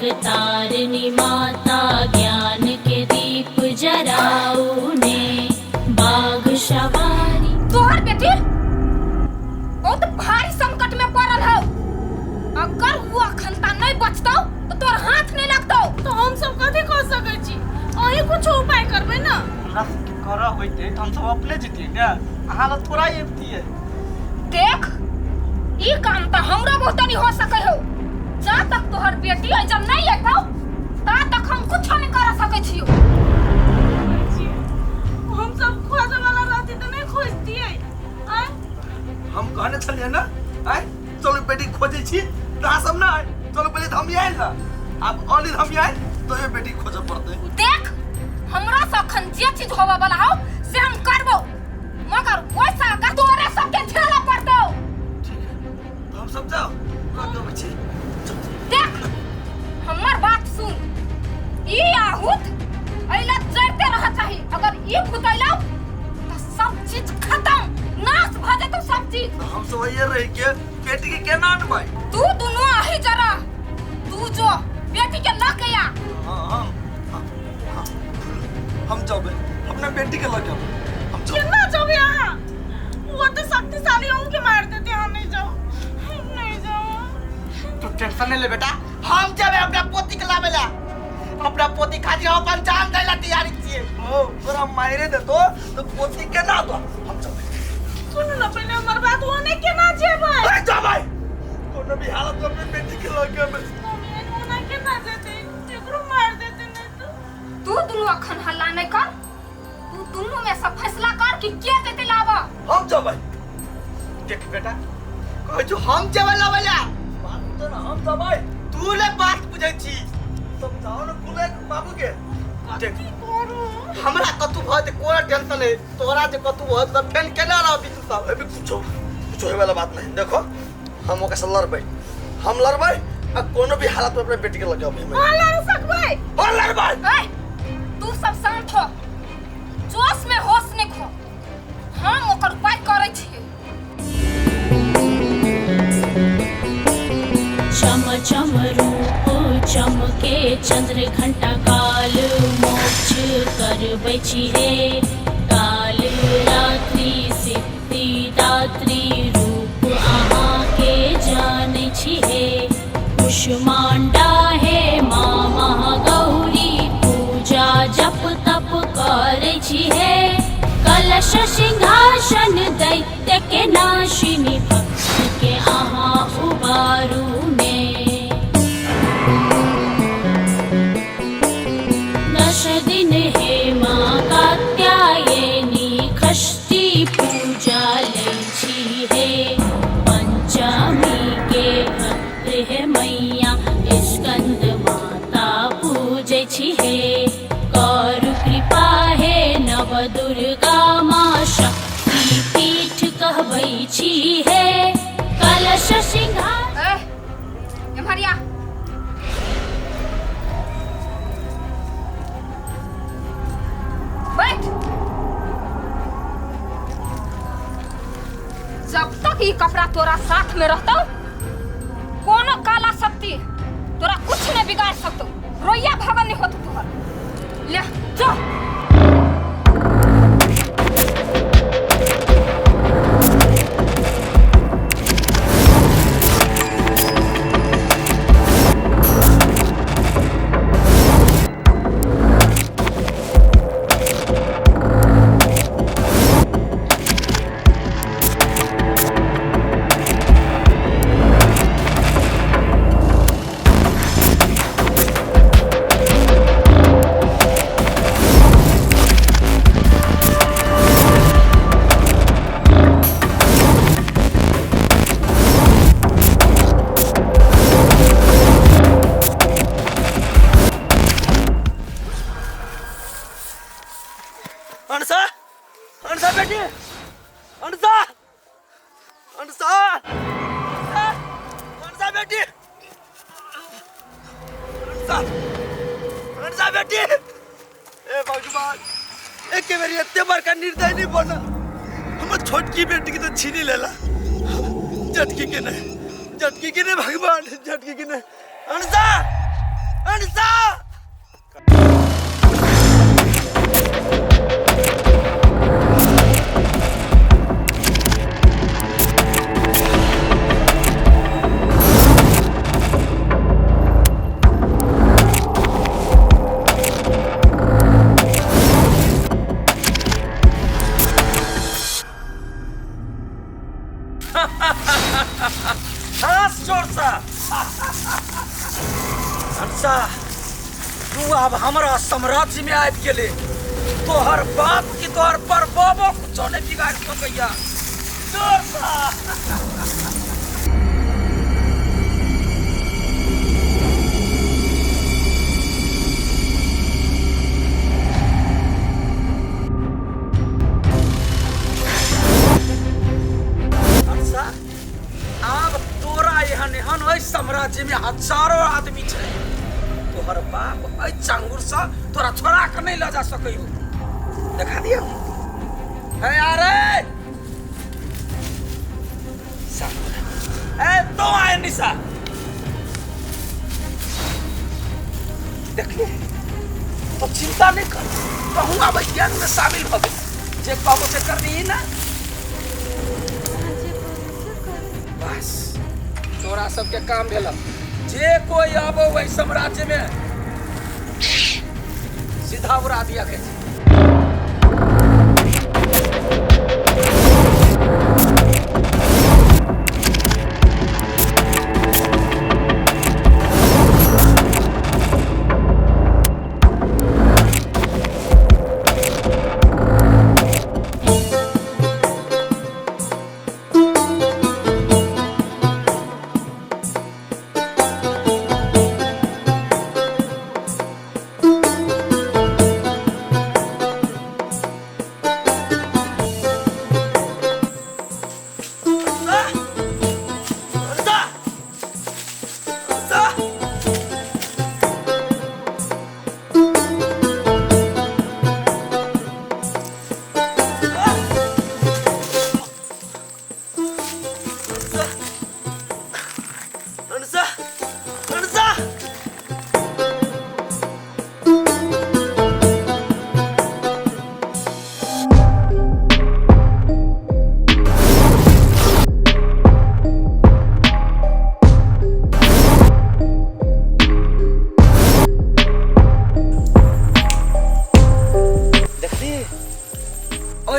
जगतारिणी माता ज्ञान के दीप जराऊ ने बाग सवारी। तोहर बेटी बहुत भारी संकट में पड़ल हो। अगर वो अखंता नहीं बचतो तो तोर हाथ नहीं लगतो। तो हम सब कथी कर सकै छी? अही कुछ उपाय करबे ना। करा होइते हम सब अपने जीतिए ना। हालत पूरा एमती है। देख ई काम तो हमरा बहुत नहीं हो सके हो। जा तक तोहर बेटी जब नहीं एतो ता तक हम कुछ नहीं कर सके छियो। हम सब खोजे वाला रहती तो नहीं खोजती है। हम कहने चलिए ना आय चलो बेटी खोजे छी ता सब ना चलो पहले हम आए ना। अब ऑनली हम आए तो ये बेटी खोजे पड़ते। देख हमरा सखन जे चीज होवा वाला हो से हम करबो, मगर वैसा का तोरे सबके झेला पड़तो। ठीक है तो हम सब जाओ लगे बच्चे। देख हमर बात सुन। ई आहुत ऐला जरते रह चाहिए। अगर ई फुतैलौ तो सब चीज खत्म नाश भ जेतो सब चीज। तो हम सब ये रह के बेटी के केना अनबाई? तू दोनों आही जरा तू जो बेटी के न कया। हां हम जाबे अपने बेटी के लगे हम जाओ। केना जाबे यहां? वो तो शक्तिशाली उनके मार देते। हम नहीं जाओ, हम नहीं जाओ। तू टेंशन नहीं ले बेटा। हम जाबे अपना पोती के लावेला। अपना पोती खातिर हम अपन जान देला तैयारी छिए। ओ तोरा मायरे दे तो पोती के ना दो हम जाबे। सुन ना पहले हमर बात होने केना जेबै? अरे जा भाई कोनो भी हालत में अपने बेटी के लगे में हम होना केना जेते? एकरो मार देते नहीं तो। तू दोनों अखन हल्ला नहीं कर। तू दोनों में सब फैसला कर कि के देते लावा। हम जाबे। देख बेटा कह जो हम जाबे लावेला बात तो ना हम जाबे। तू ले बात बुझै छी समझाओ ना बुले बाबू के। देख करू हमरा कतु भत कोई टेंशन है। तोरा जे कतु भत त फेन केना रह बितु सब अभी कुछ होए वाला बात नहीं। देखो हम ओके से लड़बै। हम लड़बै आ कोनो भी हालत में अपने बेटी के लगाबै। हां लड़ सकबै। हां लड़बै। ए तू सब शांत हो, जोश में होश नहीं खो। हम ओकर उपाय करै छी। चम चम रूप चमके चंद्र घंटा काल मोक्ष करबै छी हे। काल रात्रि सिद्धि दात्री रूप अहाँ के जानै छी हे। कुष्मांडा हे माँ महागौरी पूजा जप तप करै छी हे। कलश सिंहासन दैत्य के नाशिनी भक्त के अहाँ उबारू ने। दश दिन हे माँ कात्यायनी षष्ठी पूजा लै छी हे। पंचमी के भक्त हे मैया स्कंद माता पूजै छी हे। कर कृपा हे नव दुर्गा माँ शक्ति पीठ कहबै छी हे। कलश सिंहासन ए एमहरिया बैठ। जब तक ये कपड़ा तोरा साथ में रहता कोनो काला शक्ति तोरा कुछ नहीं बिगाड़ सकतो। रोइया भवन नहीं होत तोहर। ले जो बेटी ए भगवान एक मेरी इतने बड़का निर्दय नहीं बना। हम छोटकी बेटी की तो छीनी लेला। झटकी के नहीं भगवान, झटकी के नहीं। अनसा तू अब हमारा साम्राज्य में आबि गेले तोहर बाप की तोहर पर बाबो कुछ नहीं बिगाड़ सकैया जोर सा साम्राज्य में हजारों आदमी छे तोहर बाप ऐ चांगुर सा तोरा छोड़ा के नहीं ले जा सकैयो देखा दियो है अरे ए तो आए निशा देखिए तो चिंता नहीं कर कहूँगा वैज्ञान में शामिल हो गए जे कहो से कर दी ना बस तोरा सबके काम भेल जे कोई आबो वही साम्राज्य में सीधा उड़ा दिया के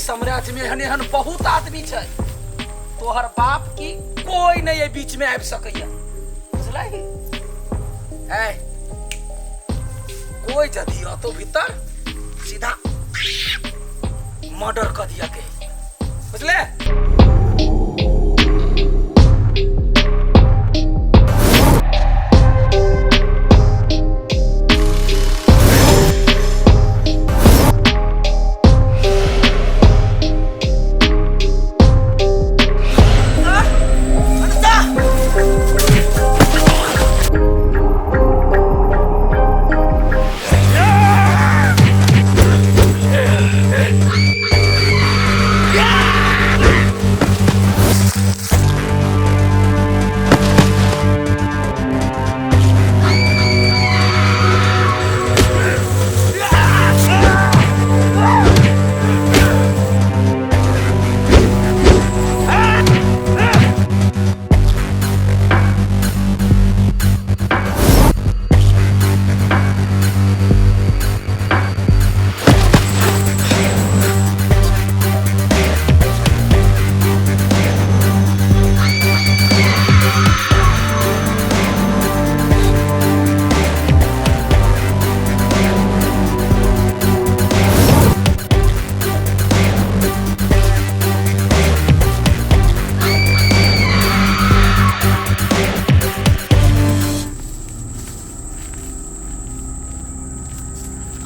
साम्राज्य में एहन एहन बहुत आदमी छे तोहर बाप की कोई नहीं बीच में आबि सकैया बुझलही ए कोई जदी तो भीतर सीधा मर्डर कर दिया के बुझले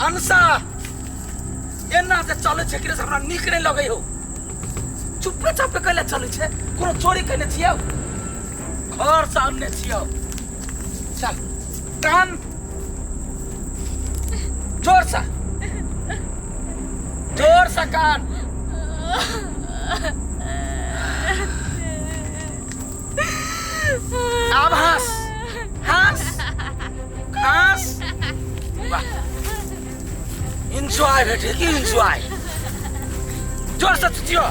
अंसा एना जे चले छे कि हमरा नीक नहीं लगे हो चुपे चापे कैले चले छे कोनो चोरी करने छियो घर सामने छियो चल कान जोर सा कान अब हंस हंस हंस एंजॉय बेटे एंजॉय जोर से चियो